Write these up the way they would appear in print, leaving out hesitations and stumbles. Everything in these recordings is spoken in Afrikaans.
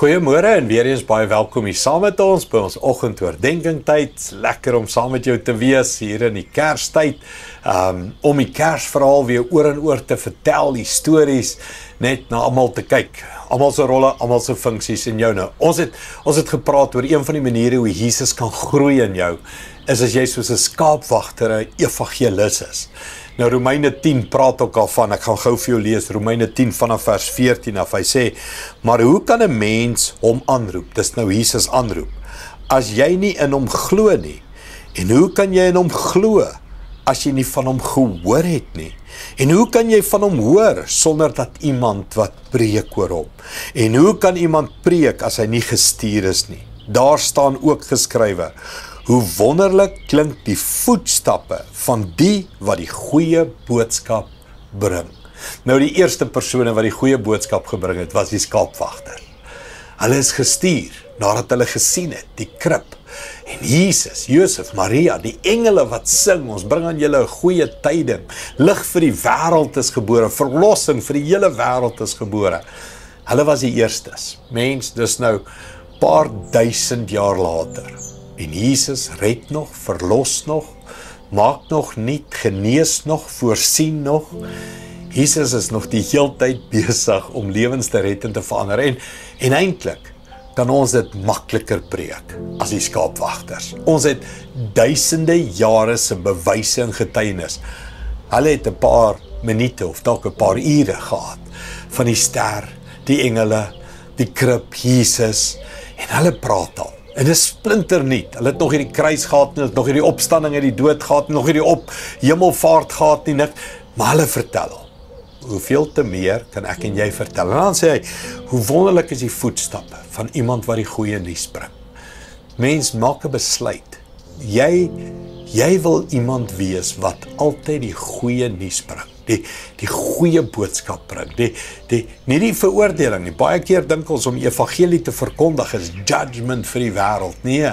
Goeiemôre en weer eens baie welkom hier saam met ons by ons oggendoordenkingtyd. Lekker om saam met jou te wees hier in die Kerstyd. Om die Kersverhaal weer oor en oor te vertel, die stories, net na almal te kyk. Almal se rolle, almal se funksies in jou nou. Ons het gepraat oor een van die maniere hoe Jesus kan groei in jou, is as jy soos 'n skaapwagter, 'n evangelis is. Nou Romeine 10 praat ook al van, ek gaan gou vir jou lees, Romeine 10 vanaf vers 14 af, hy sê, maar hoe kan 'n mens hom aanroep, dis nou Jesus aanroep, as jy nie in hom glo nie, en hoe kan jy in hom glo, as jy nie van hom gehoor het nie, en hoe kan jy van hom hoor, sonder dat iemand wat preek oor hom, en hoe kan iemand preek, as hy nie gestuur is nie, daar staan ook geskrywe, hoe wonderlik klink die voetstappe van die wat die goeie boodskap bring. Nou die eerste persone wat die goeie boodskap gebring het, was die skaapwagter. Hulle is gestuur, nadat hulle gesien het, die krib, en Jesus, Josef, Maria, die engele wat sing, ons bring aan julle 'n goeie tyding, lig vir die wêreld is gebore, verlossing vir die hele wêreld is gebore. Hulle was die eerstes. Mens, dis nou paar duisend jaar later. En Jesus red nog, verlos nog, maak nog nuut, genees nog, voorsien nog. Jesus is nog die heeltyd besig om lewens te red en te verander. En eintlik kan ons dit makliker preek as die skaapwagters. Ons het duisende jare se bewyse en getuienis. Hulle het 'n paar minute of dalk 'n paar ure gehad van die ster, die engele, die krib, Jesus, en hulle praat al. En dit is splinternuut. Hulle het nog hierdie kruis gehad, hulle het nog hierdie opstanding uit die dood gehad, nog hierdie hemelvaart gehad nie, maar hulle vertel al. Hoeveel te meer kan ek en jy vertel? En dan sê hy, hoe wonderlik is die voetstappe van iemand wat die goeie nuus bring. Mens, maak 'n besluit. Jy wil iemand wees wat altyd die goeie nuus bring. Die goeie boodskap bring, nie die veroordeling nie. Baie keer dink ons om evangelie te verkondig is judgment vir die wêreld. Nee,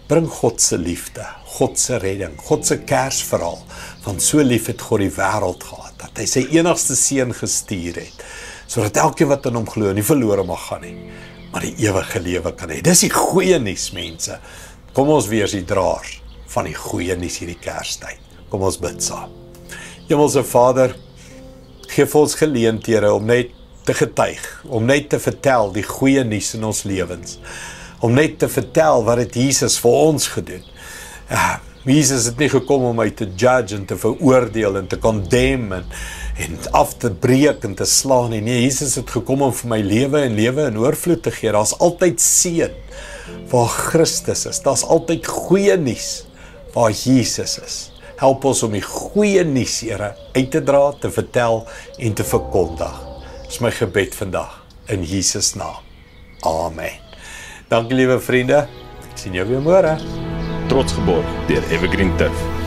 bring God se liefde, God se redding, God se Kersverhaal, want so lief het God die wêreld gehad, dat hy sy enigste seun gestuur het, sodat elkeen wat in hom glo nie verlore mag gaan nie, maar die ewige lewe kan hê. Dis die goeie nuus, mense. Kom ons wees die draers van die goeie nuus hierdie Kerstyd. Kom ons bid saam. Hemelse Vader, geef ons geleenthede om net te getuig, om net te vertel die goeie nuus in ons lewens, om net te vertel wat het Jesus vir ons gedoen. Jesus het nie gekom om my te judge en te veroordeel en te condemn en af te breek en te slaan nie. Nee, Jesus het gekom om vir my lewe in oorvloed te gee. Daar's altyd seën waar Christus is. Daar's altyd goeie nuus waar Jesus is. Help ons om die goeie nuus, Here, uit te dra, te vertel en te verkondig. Dis my gebed vandag, in Jesus naam. Amen. Dankie liewe vriende, ek sien jou weer môre. Trots geborg deur Evergreen Turf.